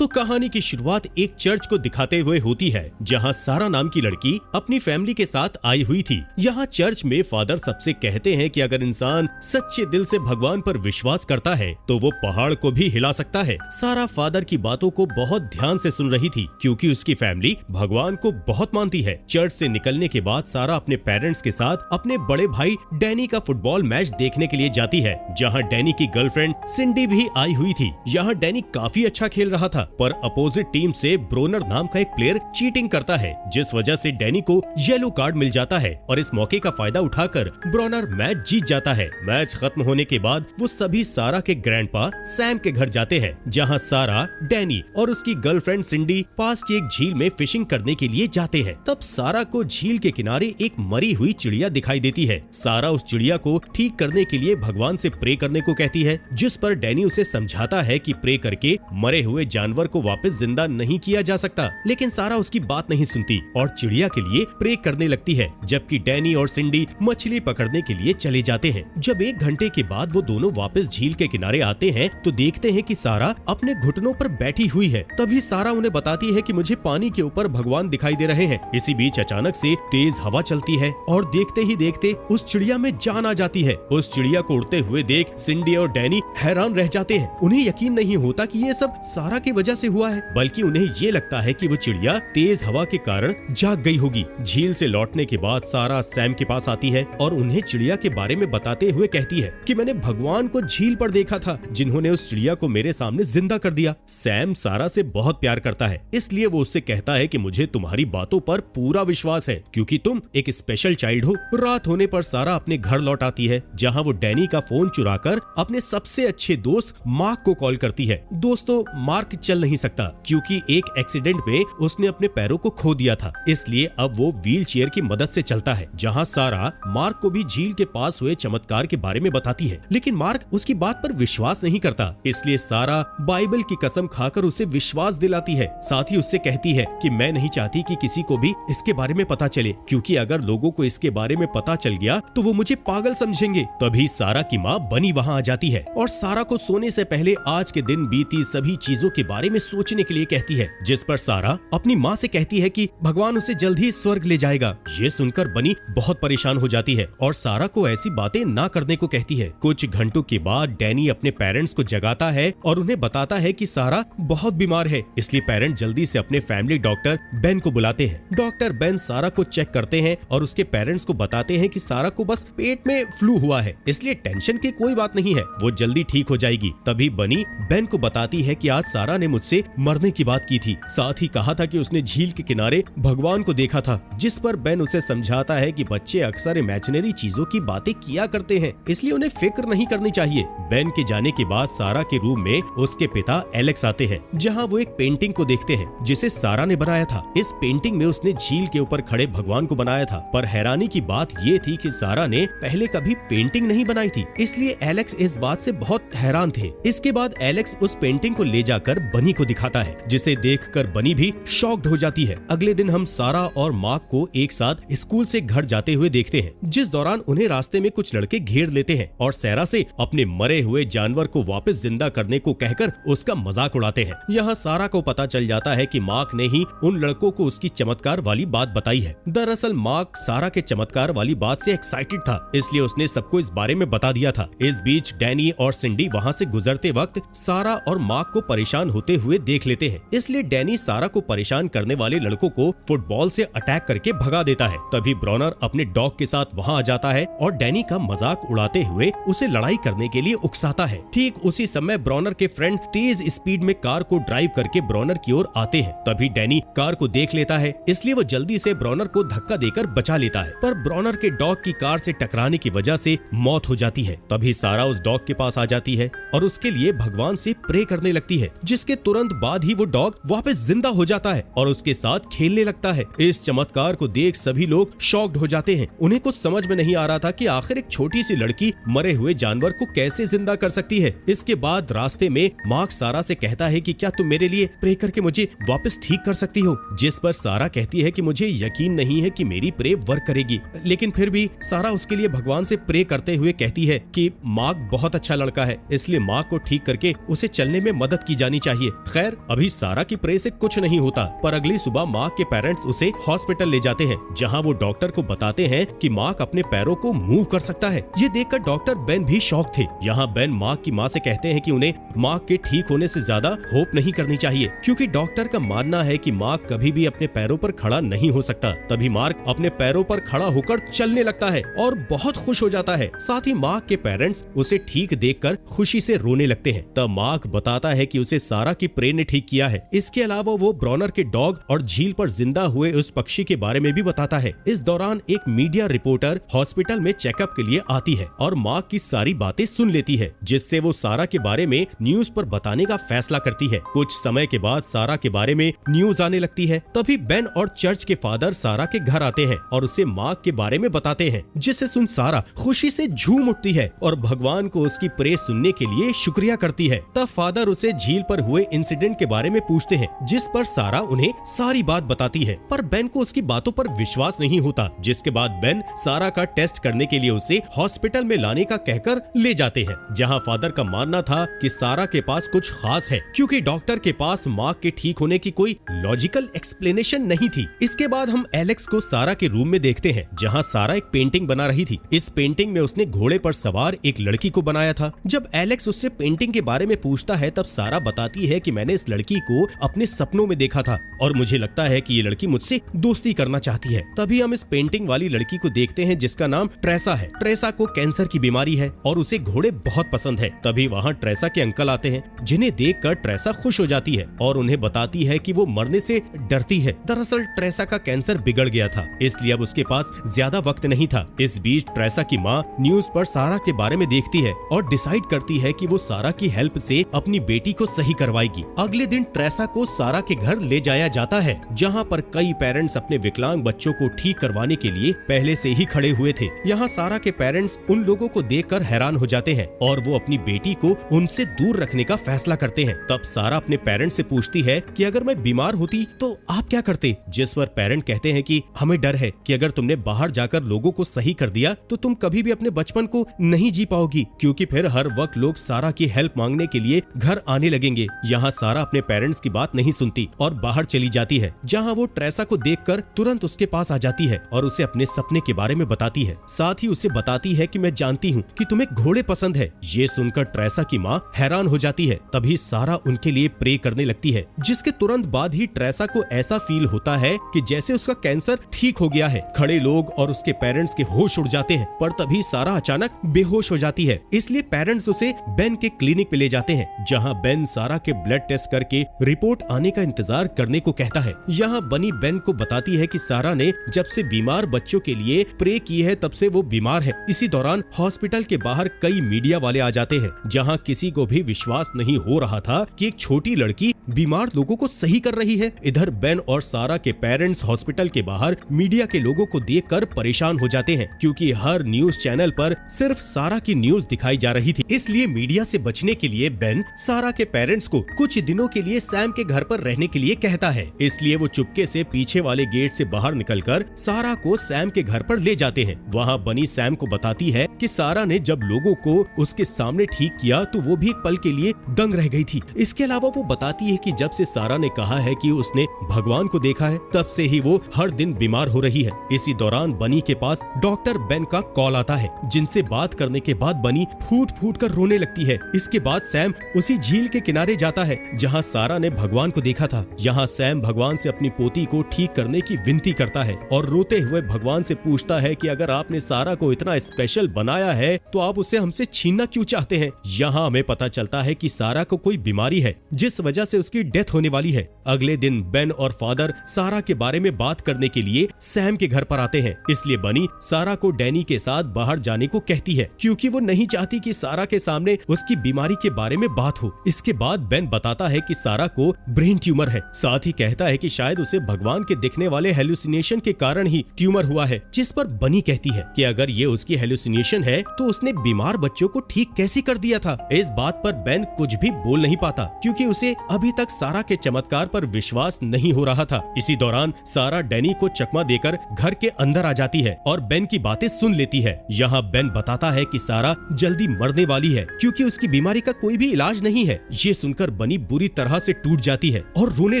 तो कहानी की शुरुआत एक चर्च को दिखाते हुए होती है, जहां सारा नाम की लड़की अपनी फैमिली के साथ आई हुई थी। यहाँ चर्च में फादर सबसे कहते हैं कि अगर इंसान सच्चे दिल से भगवान पर विश्वास करता है तो वो पहाड़ को भी हिला सकता है। सारा फादर की बातों को बहुत ध्यान से सुन रही थी, क्योंकि उसकी फैमिली भगवान को बहुत मानती है। चर्च से निकलने के बाद सारा अपने पेरेंट्स के साथ अपने बड़े भाई डैनी का फुटबॉल मैच देखने के लिए जाती है, जहाँ डैनी की गर्लफ्रेंड सिंडी भी आई हुई थी। यहाँ डैनी काफी अच्छा खेल रहा था, पर अपोजिट टीम से ब्रोनर नाम का एक प्लेयर चीटिंग करता है, जिस वजह से डैनी को येलो कार्ड मिल जाता है और इस मौके का फायदा उठाकर ब्रोनर मैच जीत जाता है। मैच खत्म होने के बाद वो सभी सारा के ग्रैंडपा सैम के घर जाते हैं, जहां सारा, डैनी और उसकी गर्लफ्रेंड सिंडी पास की एक झील में फिशिंग करने के लिए जाते हैं। तब सारा को झील के किनारे एक मरी हुई चिड़िया दिखाई देती है। सारा उस चिड़िया को ठीक करने के लिए भगवान से प्रे करने को कहती है, जिस पर डैनी उसे समझाता है कि प्रे करके मरे हुए जानवर को वापस जिंदा नहीं किया जा सकता, लेकिन सारा उसकी बात नहीं सुनती और चिड़िया के लिए प्रे करने लगती है, जबकि डैनी और सिंडी मछली पकड़ने के लिए चले जाते हैं। जब 1 घंटे के बाद वो दोनों वापस झील के किनारे आते हैं तो देखते हैं कि सारा अपने घुटनों पर बैठी हुई है। तभी सारा उन्हें बताती है कि मुझे पानी के ऊपर भगवान दिखाई दे रहे हैं। इसी बीच अचानक से तेज हवा चलती है और देखते ही देखते उस चिड़िया में जान आ जाती है। उस चिड़िया को उड़ते हुए देख सिंडी और डैनी हैरान रह जाते हैं। उन्हें यकीन नहीं होता कि ये सब सारा की वजह से हुआ है, बल्कि उन्हें ये लगता है कि वो चिड़िया तेज हवा के कारण जाग गई होगी। झील से लौटने के बाद सारा सैम के पास आती है और उन्हें चिड़िया के बारे में बताते हुए कहती है कि मैंने भगवान को झील पर देखा था, जिन्होंने उस चिड़िया को मेरे सामने जिंदा कर दिया। सैम सारा से बहुत प्यार करता है, इसलिए वो उससे कहता है कि मुझे तुम्हारी बातों पर पूरा विश्वास है, क्योंकि तुम एक स्पेशल चाइल्ड हो। रात होने पर सारा अपने घर लौट आती है, जहाँ वो डैनी का फोन चुराकर अपने सबसे अच्छे दोस्त मार्क को कॉल करती है। दोस्तों, मार्क चल नहीं सकता क्योंकि एक एक्सीडेंट में उसने अपने पैरों को खो दिया था, इसलिए अब वो व्हील चेयर की मदद से चलता है। जहाँ सारा मार्क को भी झील के पास हुए चमत्कार के बारे में बताती है, लेकिन मार्क उसकी बात पर विश्वास नहीं करता, इसलिए सारा बाइबल की कसम खाकर उसे विश्वास दिलाती है। साथ ही उससे कहती है कि मैं नहीं चाहती कि किसी को भी इसके बारे में पता चले, क्योंकि अगर लोगों को इसके बारे में पता चल गया तो वो मुझे पागल समझेंगे। तभी सारा की माँ बनी वहाँ आ जाती है और सारा को सोने से पहले आज के दिन बीती सभी चीजों के बारे में सोचने के लिए कहती है, जिस पर सारा अपनी माँ से कहती है कि भगवान उसे जल्द ही स्वर्ग ले जाएगा। ये सुनकर बनी बहुत परेशान हो जाती है और सारा को ऐसी बातें ना करने को कहती है। कुछ घंटों के बाद डैनी अपने पेरेंट्स को जगाता है और उन्हें बताता है कि सारा बहुत बीमार है, इसलिए पेरेंट्स जल्दी से अपने फैमिली डॉक्टर बेन को बुलाते हैं। डॉक्टर बेन सारा को चेक करते हैं और उसके पेरेंट्स को बताते हैं कि सारा को बस पेट में फ्लू हुआ है, इसलिए टेंशन की कोई बात नहीं है, वो जल्दी ठीक हो जाएगी। तभी बनी बेन को बताती है कि आज सारा ने मुझसे मरने की बात की थी, साथ ही कहा था कि उसने झील के किनारे भगवान को देखा था, जिस पर बेन उसे समझाता है कि बच्चे अक्सर इमेजिनरी चीजों की बातें किया करते हैं, इसलिए उन्हें फिक्र नहीं करनी चाहिए। बेन के जाने के बाद सारा के रूम में उसके पिता एलेक्स आते हैं, जहां वो एक पेंटिंग को देखते हैं जिसे सारा ने बनाया था। इस पेंटिंग में उसने झील के ऊपर खड़े भगवान को बनाया था, पर हैरानी की बात ये थी कि सारा ने पहले कभी पेंटिंग नहीं बनाई थी, इसलिए एलेक्स इस बात से बहुत हैरान थे। इसके बाद एलेक्स उस पेंटिंग को ले जाकर बनी को दिखाता है, जिसे देखकर बनी भी शॉक्ड हो जाती है। अगले दिन हम सारा और मार्क को एक साथ स्कूल से घर जाते हुए देखते हैं, जिस दौरान उन्हें रास्ते में कुछ लड़के घेर लेते हैं और सारा से अपने मरे हुए जानवर को वापस जिंदा करने को कहकर उसका मजाक उड़ाते हैं। यहाँ सारा को पता चल जाता है कि मार्क ने ही उन लड़कों को उसकी चमत्कार वाली बात बताई है। दरअसल मार्क सारा के चमत्कार वाली बात से एक्साइटेड था, इसलिए उसने सबको इस बारे में बता दिया था। इस बीच डैनी और सिंडी वहाँ से गुजरते वक्त सारा और मार्क को परेशान होते हुए देख लेते हैं, इसलिए डैनी सारा को परेशान करने वाले लड़कों को फुटबॉल से अटैक करके भगा देता है। तभी ब्रोनर अपने डॉग के साथ वहाँ आ जाता है और डैनी का मजाक उड़ाते हुए उसे लड़ाई करने के लिए उकसाता है। ठीक उसी समय ब्रोनर के फ्रेंड तेज स्पीड में कार को ड्राइव करके ब्रोनर की ओर आते हैं। तभी डैनी कार को देख लेता है, इसलिए वो जल्दी से ब्रोनर को धक्का देकर बचा लेता है, पर ब्रोनर के डॉग की कार से टकराने की वजह से मौत हो जाती है। तभी सारा उस डॉग के पास आ जाती है और उसके लिए भगवान से प्रे करने लगती है, जिसके तुरंत बाद ही वो डॉग वापस जिंदा हो जाता है और उसके साथ खेलने लगता है। इस चमत्कार को देख सभी लोग शॉक्ड हो जाते हैं। उन्हें कुछ समझ में नहीं आ रहा था कि आखिर एक छोटी सी लड़की मरे हुए जानवर को कैसे जिंदा कर सकती है। इसके बाद रास्ते में मार्क सारा से कहता है कि क्या तुम मेरे लिए प्रे करके मुझे वापस ठीक कर सकती हो, जिस पर सारा कहती है कि मुझे यकीन नहीं है कि मेरी प्रे वर्क करेगी, लेकिन फिर भी सारा उसके लिए भगवान से प्रे करते हुए कहती है कि मार्क बहुत अच्छा लड़का है, इसलिए मार्क को ठीक करके उसे चलने में मदद की जानी चाहिए। चाहिए। खैर अभी सारा की प्रे से कुछ नहीं होता, पर अगली सुबह मार्क के पेरेंट्स उसे हॉस्पिटल ले जाते हैं, जहाँ वो डॉक्टर को बताते हैं कि मार्क अपने पैरों को मूव कर सकता है। ये देखकर डॉक्टर बेन भी शॉक थे। यहाँ बेन मार्क की माँ से कहते हैं कि उन्हें मार्क के ठीक होने से ज्यादा होप नहीं करनी चाहिए, क्योंकि डॉक्टर का मानना है कि मार्क कभी भी अपने पैरों पर खड़ा नहीं हो सकता। तभी मार्क अपने पैरों पर खड़ा होकर चलने लगता है और बहुत खुश हो जाता है। साथ ही मार्क के पेरेंट्स उसे ठीक देखकर खुशी से रोने लगते हैं। तब मार्क बताता है कि उसे सारा की प्रे ने ठीक किया है। इसके अलावा वो ब्रॉनर के डॉग और झील पर जिंदा हुए उस पक्षी के बारे में भी बताता है। इस दौरान एक मीडिया रिपोर्टर हॉस्पिटल में चेकअप के लिए आती है और मार्क की सारी बातें सुन लेती है, जिससे वो सारा के बारे में न्यूज पर बताने का फैसला करती है। कुछ समय के बाद सारा के बारे में न्यूज आने लगती है। तभी बेन और चर्च के फादर सारा के घर आते हैं और उसे मार्क के बारे में बताते हैं, जिसे सुन सारा खुशी से झूम उठती है और भगवान को उसकी प्रे सुनने के लिए शुक्रिया करती है। तब फादर उसे झील पर हुए इंसिडेंट के बारे में पूछते हैं, जिस पर सारा उन्हें सारी बात बताती है, पर बेन को उसकी बातों पर विश्वास नहीं होता। जिसके बाद बेन सारा का टेस्ट करने के लिए उसे हॉस्पिटल में लाने का कहकर ले जाते हैं, जहां फादर का मानना था कि सारा के पास कुछ खास है, क्योंकि डॉक्टर के पास मार्क के ठीक होने की कोई लॉजिकल एक्सप्लेनेशन नहीं थी। इसके बाद हम एलेक्स को सारा के रूम में देखते हैं, जहां सारा एक पेंटिंग बना रही थी। इस पेंटिंग में उसने घोड़े पर सवार एक लड़की को बनाया था। जब एलेक्स उससे पेंटिंग के बारे में पूछता है, तब सारा बताती है कि मैंने इस लड़की को अपने सपनों में देखा था और मुझे लगता है कि ये लड़की मुझसे दोस्ती करना चाहती है। तभी हम इस पेंटिंग वाली लड़की को देखते हैं, जिसका नाम ट्रेसा है। ट्रेसा को कैंसर की बीमारी है और उसे घोड़े बहुत पसंद है। तभी वहाँ ट्रेसा के अंकल आते हैं, जिन्हें देखकर ट्रेसा खुश हो जाती है और उन्हें बताती है कि वो मरने से डरती है। दरअसल ट्रेसा का कैंसर बिगड़ गया था, इसलिए अब उसके पास ज्यादा वक्त नहीं था। इस बीच ट्रेसा की माँ न्यूज पर सारा के बारे में देखती है और डिसाइड करती है कि वो सारा की हेल्प से अपनी बेटी को सही करवाएगी। अगले दिन ट्रेसा को सारा के घर ले जाया जाता है, जहाँ पर कई पेरेंट्स अपने विकलांग बच्चों को ठीक करवाने के लिए पहले से ही खड़े हुए थे। यहाँ सारा के पेरेंट्स उन लोगों को देखकर हैरान हो जाते हैं और वो अपनी बेटी को उनसे दूर रखने का फैसला करते हैं। तब सारा अपने पेरेंट्स से पूछती है कि अगर मैं बीमार होती तो आप क्या करते, जिस पर पेरेंट कहते हैं कि हमें डर है कि अगर तुमने बाहर जाकर लोगों को सही कर दिया तो तुम कभी भी अपने बचपन को नहीं जी पाओगी, क्योंकि फिर हर वक्त लोग सारा की हेल्प मांगने के लिए घर आने लगेंगे। यहाँ सारा अपने पेरेंट्स की बात नहीं सुनती और बाहर चली जाती है, जहाँ वो ट्रेसा को देखकर तुरंत उसके पास आ जाती है और उसे अपने सपने के बारे में बताती है। साथ ही उसे बताती है कि मैं जानती हूँ कि तुम्हें घोड़े पसंद है। ये सुनकर ट्रेसा की माँ हैरान हो जाती है। तभी सारा उनके लिए प्रे करने लगती है, जिसके तुरंत बाद ही ट्रेसा को ऐसा फील होता है कि जैसे उसका कैंसर ठीक हो गया है। खड़े लोग और उसके पेरेंट्स के होश उड़ जाते हैं, पर तभी सारा अचानक बेहोश हो जाती है। इसलिए पेरेंट्स उसे बेन के क्लिनिक पे ले जाते हैं, जहाँ बेन सारा के ब्लड टेस्ट करके रिपोर्ट आने का इंतजार करने को कहता है। यहाँ बनी बेन को बताती है कि सारा ने जब से बीमार बच्चों के लिए प्रे की है तब से वो बीमार है। इसी दौरान हॉस्पिटल के बाहर कई मीडिया वाले आ जाते हैं, जहाँ किसी को भी विश्वास नहीं हो रहा था कि एक छोटी लड़की बीमार लोगों को सही कर रही है। इधर बेन और सारा के पेरेंट्स हॉस्पिटल के बाहर मीडिया के लोगों को देखकर परेशान हो जाते हैं, क्योंकि हर न्यूज चैनल पर सिर्फ सारा की न्यूज दिखाई जा रही थी। इसलिए मीडिया से बचने के लिए बेन सारा के पेरेंट्स को कुछ दिनों के लिए सैम के घर पर रहने के लिए कहता है। इसलिए वो चुपके से पीछे वाले गेट से बाहर निकलकर सारा को सैम के घर पर ले जाते हैं। वहाँ बनी सैम को बताती है कि सारा ने जब लोगों को उसके सामने ठीक किया तो वो भी एक पल के लिए दंग रह गई थी। इसके अलावा वो बताती है कि जब से सारा ने कहा है कि उसने भगवान को देखा है, तब से ही वो हर दिन बीमार हो रही है। इसी दौरान बनी के पास डॉक्टर बेन का कॉल आता है, जिनसे बात करने के बाद बनी फूट फूट कर रोने लगती है। इसके बाद सैम उसी झील के किनारे जाता है जहाँ सारा ने भगवान को देखा था। यहाँ सैम भगवान से अपनी पोती को ठीक करने की विनती करता है और रोते हुए भगवान से पूछता है कि अगर आपने सारा को इतना स्पेशल बनाया है तो आप उसे हमसे छीनना क्यों चाहते हैं। यहाँ हमें पता चलता है कि सारा को कोई बीमारी है जिस वजह से उसकी डेथ होने वाली है। अगले दिन बेन और फादर सारा के बारे में बात करने के लिए सैम के घर पर आते हैं। इसलिए बनी सारा को डैनी के साथ बाहर जाने को कहती है, क्योंकि वो नहीं चाहती कि सारा के सामने उसकी बीमारी के बारे में बात हो। इसके बाद बेन बताता है कि सारा को ब्रेन ट्यूमर है। साथ ही कहता है कि शायद उसे भगवान के दिखने वाले हेलुसिनेशन के कारण ही ट्यूमर हुआ है। जिस पर बनी कहती है कि अगर ये उसकी हेलुसिनेशन है तो उसने बीमार बच्चों को ठीक कैसे कर दिया था। इस बात पर बेन कुछ भी बोल नहीं पाता, क्योंकि उसे अभी तक सारा के चमत्कार पर विश्वास नहीं हो रहा था। इसी दौरान सारा डैनी को चकमा देकर घर के अंदर आ जाती है और बेन की बातें सुन लेती है। यहाँ बेन बताता है कि सारा जल्दी मरने वाली है, क्योंकि उसकी बीमारी का कोई भी इलाज नहीं है। ये सुनकर देखकर बनी बुरी तरह से टूट जाती है और रोने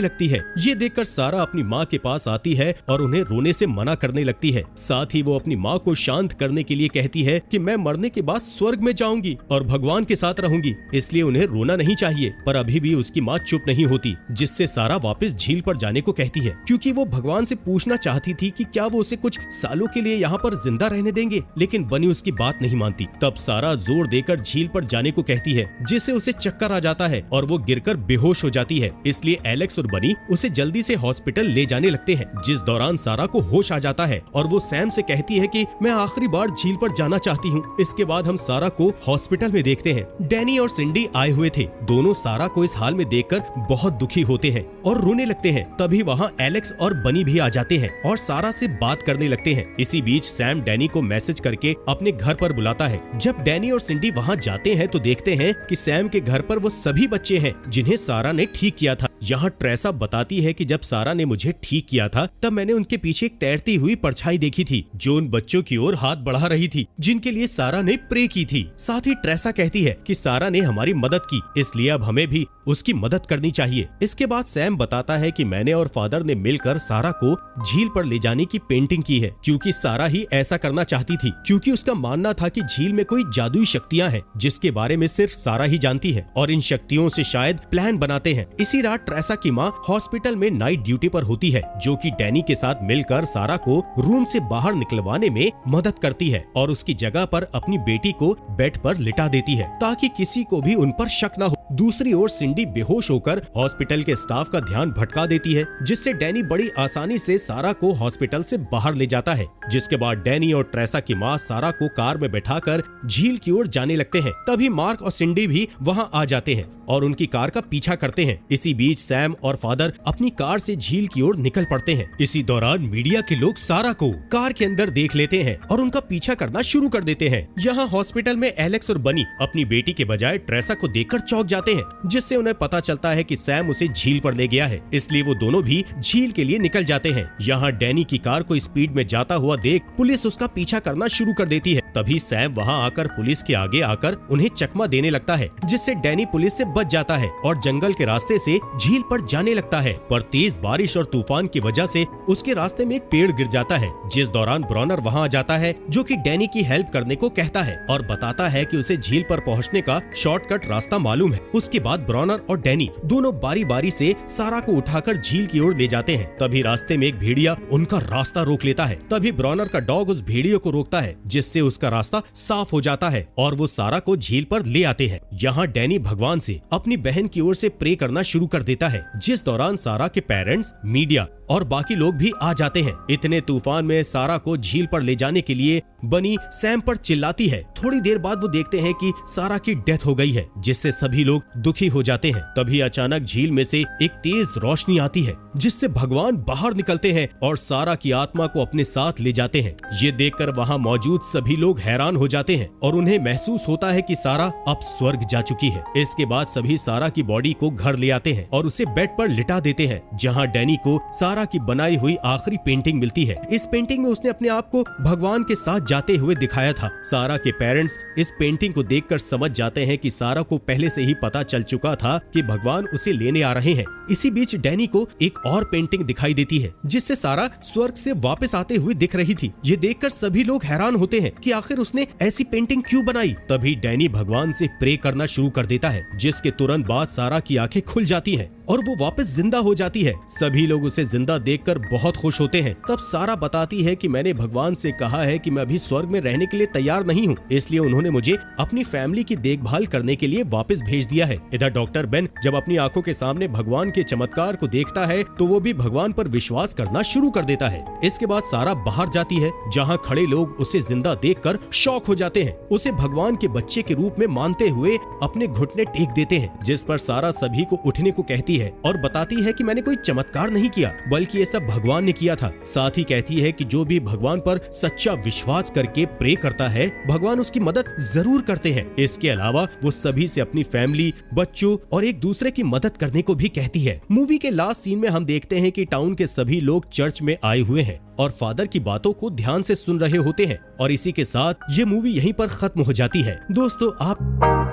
लगती है। ये देखकर सारा अपनी माँ के पास आती है और उन्हें रोने से मना करने लगती है। साथ ही वो अपनी माँ को शांत करने के लिए कहती है कि मैं मरने के बाद स्वर्ग में जाऊंगी और भगवान के साथ रहूंगी, इसलिए उन्हें रोना नहीं चाहिए। पर अभी भी उसकी माँ चुप नहीं होती, जिससे सारा वापस झील पर जाने को कहती है, क्योंकि वो भगवान से पूछना चाहती थी कि क्या वो उसे कुछ सालों के लिए यहाँ पर जिंदा रहने देंगे। लेकिन बनी उसकी बात नहीं मानती। तब सारा जोर देकर झील पर जाने को कहती है, जिससे उसे चक्कर आ जाता है और वो गिरकर बेहोश हो जाती है। इसलिए एलेक्स और बनी उसे जल्दी से हॉस्पिटल ले जाने लगते हैं, जिस दौरान सारा को होश आ जाता है और वो सैम से कहती है कि मैं आखिरी बार झील पर जाना चाहती हूँ। इसके बाद हम सारा को हॉस्पिटल में देखते हैं। डैनी और सिंडी आए हुए थे। दोनों सारा को इस हाल में देखकर बहुत दुखी होते हैं और रोने लगते हैं। तभी वहाँ एलेक्स और बनी भी आ जाते हैं और सारा से बात करने लगते हैं। इसी बीच सैम डैनी को मैसेज करके अपने घर पर बुलाता है। जब डैनी और सिंडी वहाँ जाते हैं तो देखते हैं कि सैम के घर पर वो सभी बच्चे हैं जिन्हें सारा ने ठीक किया था। यहाँ ट्रेसा बताती है कि जब सारा ने मुझे ठीक किया था तब मैंने उनके पीछे एक तैरती हुई परछाई देखी थी जो उन बच्चों की ओर हाथ बढ़ा रही थी जिनके लिए सारा ने प्रे की थी। साथ ही ट्रेसा कहती है कि सारा ने हमारी मदद की, इसलिए अब हमें भी उसकी मदद करनी चाहिए। इसके बाद सैम बताता है कि मैंने और फादर ने मिलकर सारा को झील पर ले जाने की पेंटिंग की है, क्योंकि सारा ही ऐसा करना चाहती थी, क्योंकि उसका मानना था कि झील में कोई जादुई शक्तियाँ हैं जिसके बारे में सिर्फ सारा ही जानती है और इन शक्तियों से शायद प्लान बनाते हैं। इसी रात ट्रेसा की माँ हॉस्पिटल में नाइट ड्यूटी पर होती है, जो कि डैनी के साथ मिलकर सारा को रूम से बाहर निकलवाने में मदद करती है और उसकी जगह पर अपनी बेटी को बेड पर लिटा देती है ताकि किसी को भी उन पर शक न हो। दूसरी ओर सिंडी बेहोश होकर हॉस्पिटल के स्टाफ का ध्यान भटका देती है, जिससे डैनी बड़ी आसानी से सारा को हॉस्पिटल से बाहर ले जाता है। जिसके बाद डैनी और ट्रेसा की माँ सारा को कार में बैठाकर झील की ओर जाने लगते हैं। तभी मार्क और सिंडी भी वहाँ आ जाते हैं और उनकी कार का पीछा करते हैं। इसी बीच सैम और फादर अपनी कार से झील की ओर निकल पड़ते हैं। इसी दौरान मीडिया के लोग सारा को कार के अंदर देख लेते हैं और उनका पीछा करना शुरू कर देते हैं। यहाँ हॉस्पिटल में एलेक्स और बनी अपनी बेटी के बजाय ट्रेसा को देखकर चौंक जाते हैं, जिससे उन्हें पता चलता है कि सैम उसे झील पर ले गया है, इसलिए वो दोनों भी झील के लिए निकल जाते हैं। यहाँ डैनी की कार को स्पीड में जाता हुआ देख पुलिस उसका पीछा करना शुरू कर देती है। तभी सैम वहाँ आकर पुलिस के आगे आकर उन्हें चकमा देने लगता है, जिससे डैनी पुलिस से बच जाता है और जंगल के रास्ते से झील पर जाने लगता है। पर तेज बारिश और तूफान की वजह से उसके रास्ते में एक पेड़ गिर जाता है, जिस दौरान ब्रॉनर वहाँ आ जाता है, जो कि डैनी की हेल्प करने को कहता है और बताता है कि उसे झील पर पहुँचने का शॉर्टकट रास्ता मालूम है। उसके बाद ब्रॉनर और डैनी दोनों बारी बारी से सारा को उठाकर झील की ओर ले जाते हैं। तभी रास्ते में एक भेड़िया उनका रास्ता रोक लेता है। तभी ब्रॉनर का डॉग उस भेड़िए को रोकता है, जिससे उसका रास्ता साफ हो जाता है और वो सारा को झील पर ले आते हैं। यहाँ डैनी भगवान से अपनी बहन की ओर से प्रे करना शुरू कर देता है, जिस दौरान सारा के पेरेंट्स, मीडिया और बाकी लोग भी आ जाते हैं। इतने तूफान में सारा को झील पर ले जाने के लिए बनी सैम पर चिल्लाती है। थोड़ी देर बाद वो देखते हैं कि सारा की डेथ हो गई है, जिससे सभी लोग दुखी हो जाते हैं। तभी अचानक झील में से एक तेज रोशनी आती है, जिससे भगवान बाहर निकलते हैं और सारा की आत्मा को अपने साथ ले जाते हैं। ये देखकर वहाँ मौजूद सभी लोग हैरान हो जाते हैं और उन्हें महसूस होता है कि सारा अब स्वर्ग जा चुकी है। इसके बाद सभी सारा की बॉडी को घर ले आते हैं और उसे बेड पर लिटा देते हैं, जहाँ डैनी को सारा की बनाई हुई आखिरी पेंटिंग मिलती है। इस पेंटिंग में उसने अपने आप को भगवान के साथ जाते हुए दिखाया था। सारा के पेरेंट्स इस पेंटिंग को देखकर समझ जाते हैं कि सारा को पहले से ही पता चल चुका था कि भगवान उसे लेने आ रहे हैं। इसी बीच डैनी को एक और पेंटिंग दिखाई देती है, जिससे सारा स्वर्ग से वापस आते हुए दिख रही थी। ये देखकर सभी लोग हैरान होते हैं कि आखिर उसने ऐसी पेंटिंग क्यों बनाई। तभी डैनी भगवान से प्रे करना शुरू कर देता है, जिसके तुरंत बाद सारा की आंखें खुल जाती हैं और वो वापस जिंदा हो जाती है। सभी लोग उसे जिंदा देखकर बहुत खुश होते हैं। तब सारा बताती है कि मैंने भगवान से कहा है कि मैं अभी स्वर्ग में रहने के लिए तैयार नहीं हूँ, इसलिए उन्होंने मुझे अपनी फैमिली की देखभाल करने के लिए वापस भेज दिया है। इधर डॉक्टर बेन जब अपनी आंखों के सामने भगवान के चमत्कार को देखता है तो वो भी भगवान पर विश्वास करना शुरू कर देता है। इसके बाद सारा बाहर जाती है, जहाँ खड़े लोग उसे जिंदा देखकर शॉक हो जाते हैं। उसे भगवान के बच्चे के रूप में मानते हुए अपने घुटने टेक देते हैं, जिस पर सारा सभी को उठने को कहती है और बताती है कि मैंने कोई चमत्कार नहीं किया, बल्कि ये सब भगवान ने किया था। साथ ही कहती है कि जो भी भगवान पर सच्चा विश्वास करके प्रे करता है, भगवान उसकी मदद जरूर करते हैं। इसके अलावा वो सभी से अपनी फैमिली, बच्चों और एक दूसरे की मदद करने को भी कहती है। मूवी के लास्ट सीन में हम देखते हैं कि टाउन के सभी लोग चर्च में आए हुए हैं और फादर की बातों को ध्यान से सुन रहे होते हैं और इसी के साथ ये मूवी यहीं पर खत्म हो जाती है। दोस्तों, आप